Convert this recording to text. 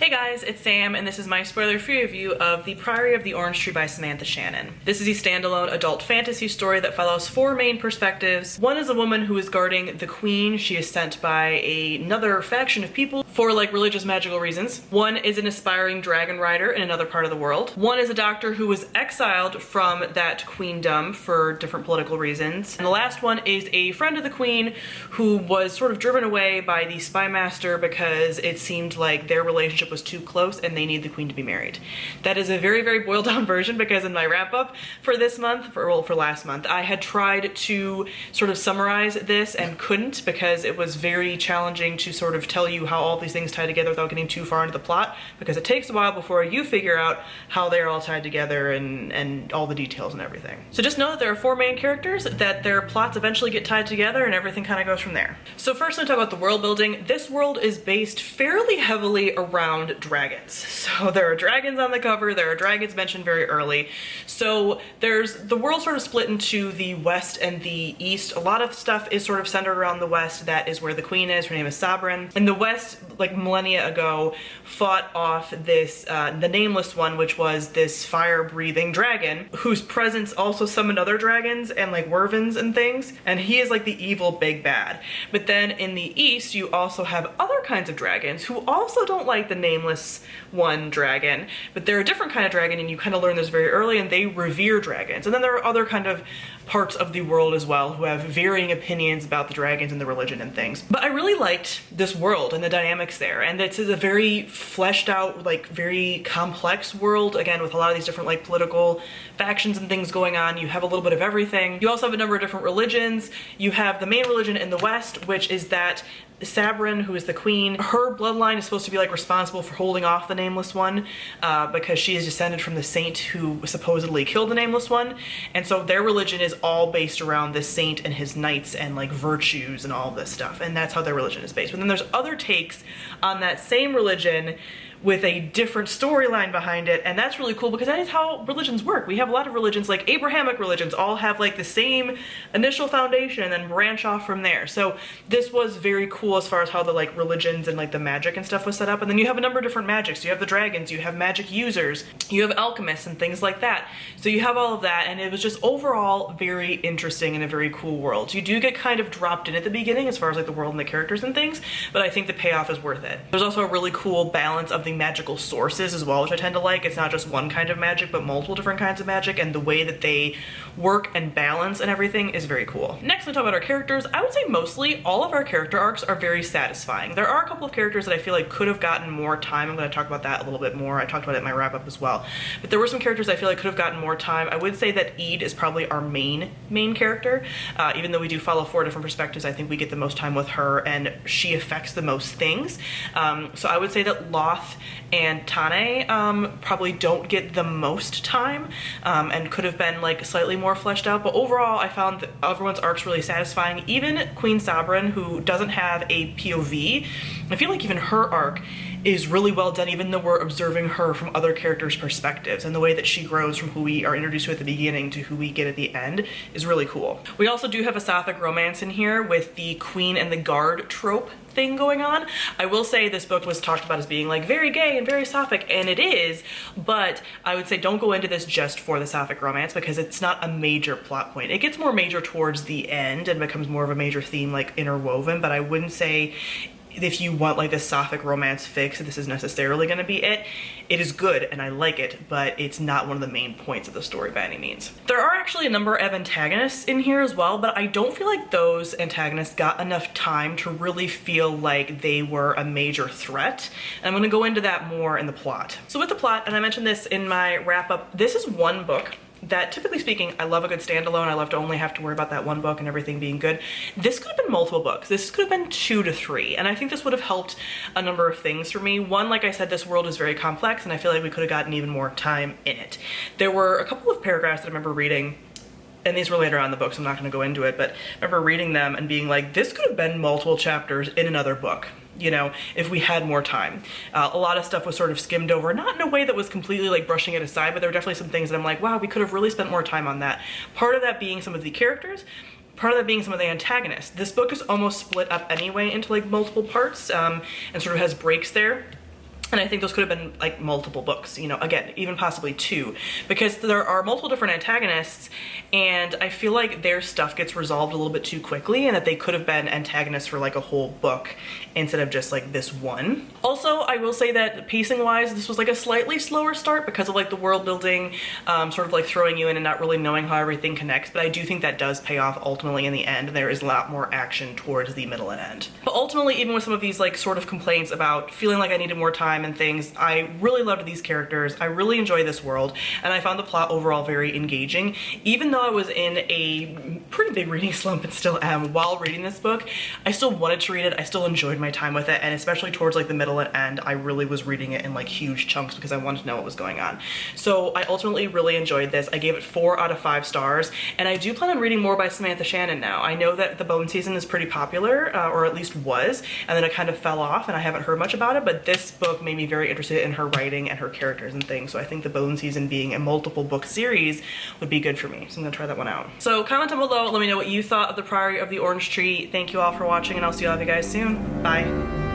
Hey guys, it's Sam, and this is my spoiler-free review of The Priory of the Orange Tree by Samantha Shannon. This is a standalone adult fantasy story that follows four main perspectives. One is a woman who is guarding the queen. She is sent by another faction of people for religious magical reasons. One is an aspiring dragon rider in another part of the world. One is a doctor who was exiled from that queendom for different political reasons. And the last one is a friend of the queen who was sort of driven away by the spy master because it seemed like their relationship was too close and they need the queen to be married. That is a very, very boiled down version because in my wrap up for this month, for last month, I had tried to sort of summarize this and couldn't because it was very challenging to sort of tell you how all these things tie together without getting too far into the plot, because it takes a while before you figure out how they're all tied together and all the details and everything. So just know that there are four main characters, that their plots eventually get tied together and everything kind of goes from there. So first, let's talk about the world building. This world is based fairly heavily around dragons. So there are dragons on the cover, there are dragons mentioned very early. So there's the world sort of split into the west and the east. A lot of stuff is sort of centered around the west. That is where the queen is. Her name is Sabrin. And the west, like millennia ago, fought off this, the nameless one, which was this fire-breathing dragon, whose presence also summoned other dragons and like wyverns and things. And he is like the evil big bad. But then in the east, you also have other kinds of dragons who also don't like the nameless one dragon, but they're a different kind of dragon, and you kind of learn this very early, and they revere dragons. And then there are other kind of parts of the world as well who have varying opinions about the dragons and the religion and things. But I really liked this world and the dynamics there, and it's a very fleshed out, like very complex world, again with a lot of these different like political factions and things going on. You have a little bit of everything. You also have a number of different religions. You have the main religion in the west, which is that Sabrin, who is the queen, her bloodline is supposed to be like responsible for holding off the nameless one because she is descended from the saint who supposedly killed the nameless one. And so their religion is all based around this saint and his knights and like virtues and all this stuff. And that's how their religion is based. But then there's other takes on that same religion with a different storyline behind it, and that's really cool because that is how religions work. We have a lot of religions, like Abrahamic religions, all have like the same initial foundation and then branch off from there. So this was very cool as far as how the like religions and like the magic and stuff was set up. And then you have a number of different magics. You have the dragons, you have magic users, you have alchemists and things like that. So you have all of that, and it was just overall very interesting and a very cool world. You do get kind of dropped in at the beginning as far as like the world and the characters and things, but I think the payoff is worth it. There's also a really cool balance of the magical sources as well, which I tend to like. It's not just one kind of magic, but multiple different kinds of magic, and the way that they work and balance and everything is very cool. Next, we'll talk about our characters. I would say mostly all of our character arcs are very satisfying. There are a couple of characters that I feel like could have gotten more time. I'm going to talk about that a little bit more. I talked about it in my wrap up as well. But there were some characters I feel like could have gotten more time. I would say that Ede is probably our main character. Even though we do follow four different perspectives, I think we get the most time with her, and she affects the most things. So I would say that Loth and Tane probably don't get the most time and could have been like slightly more fleshed out, but overall I found that everyone's arcs really satisfying. Even Queen Sabrin, who doesn't have a POV, I feel like even her arc is really well done, even though we're observing her from other characters' perspectives, and the way that she grows from who we are introduced to at the beginning to who we get at the end is really cool. We also do have a sapphic romance in here with the queen and the guard trope thing going on. I will say this book was talked about as being like very gay and very sapphic, and it is, but I would say don't go into this just for the sapphic romance because it's not a major plot point. It gets more major towards the end and becomes more of a major theme like interwoven, but I wouldn't say if you want like this sapphic romance fix, this is necessarily going to be it. It is good and I like it, but it's not one of the main points of the story by any means. There are actually a number of antagonists in here as well, but I don't feel like those antagonists got enough time to really feel like they were a major threat. And I'm going to go into that more in the plot. So with the plot, and I mentioned this in my wrap up, this is one book that, typically speaking, I love a good standalone. I love to only have to worry about that one book and everything being good. This could have been multiple books. This could have been 2 to 3, and I think this would have helped a number of things for me. One, like I said, this world is very complex, and I feel like we could have gotten even more time in it. There were a couple of paragraphs that I remember reading, and these were later on in the book, so I'm not going to go into it, but I remember reading them and being like, this could have been multiple chapters in another book. you know, if we had more time. A lot of stuff was sort of skimmed over, not in a way that was completely like brushing it aside, but there were definitely some things that I'm like, wow, we could have really spent more time on that. Part of that being some of the characters, part of that being some of the antagonists. This book is almost split up anyway into like multiple parts and sort of has breaks there. And I think those could have been like multiple books, you know, again, even possibly 2, because there are multiple different antagonists, and I feel like their stuff gets resolved a little bit too quickly, and that they could have been antagonists for like a whole book instead of just like this one. Also, I will say that pacing wise, this was like a slightly slower start because of like the world building, sort of like throwing you in and not really knowing how everything connects, but I do think that does pay off ultimately in the end. There is a lot more action towards the middle and end. But ultimately, even with some of these like sort of complaints about feeling like I needed more time and things, I really loved these characters. I really enjoy this world, and I found the plot overall very engaging. Even though I was in a pretty big reading slump and still am while reading this book, I still wanted to read it. I still enjoyed my time with it, and especially towards like the middle and end, I really was reading it in like huge chunks because I wanted to know what was going on. So I ultimately really enjoyed this. I gave it 4 out of 5 stars, and I do plan on reading more by Samantha Shannon now. I know that the Bone season is pretty popular, or at least was, and then it kind of fell off and I haven't heard much about it, but this book made me very interested in her writing and her characters and things, so I think the Bone season being a multiple book series would be good for me, so I'm gonna try that one out. So comment down below, let me know what you thought of the Priory of the Orange Tree. Thank you all for watching, and I'll see all of you guys soon. Bye.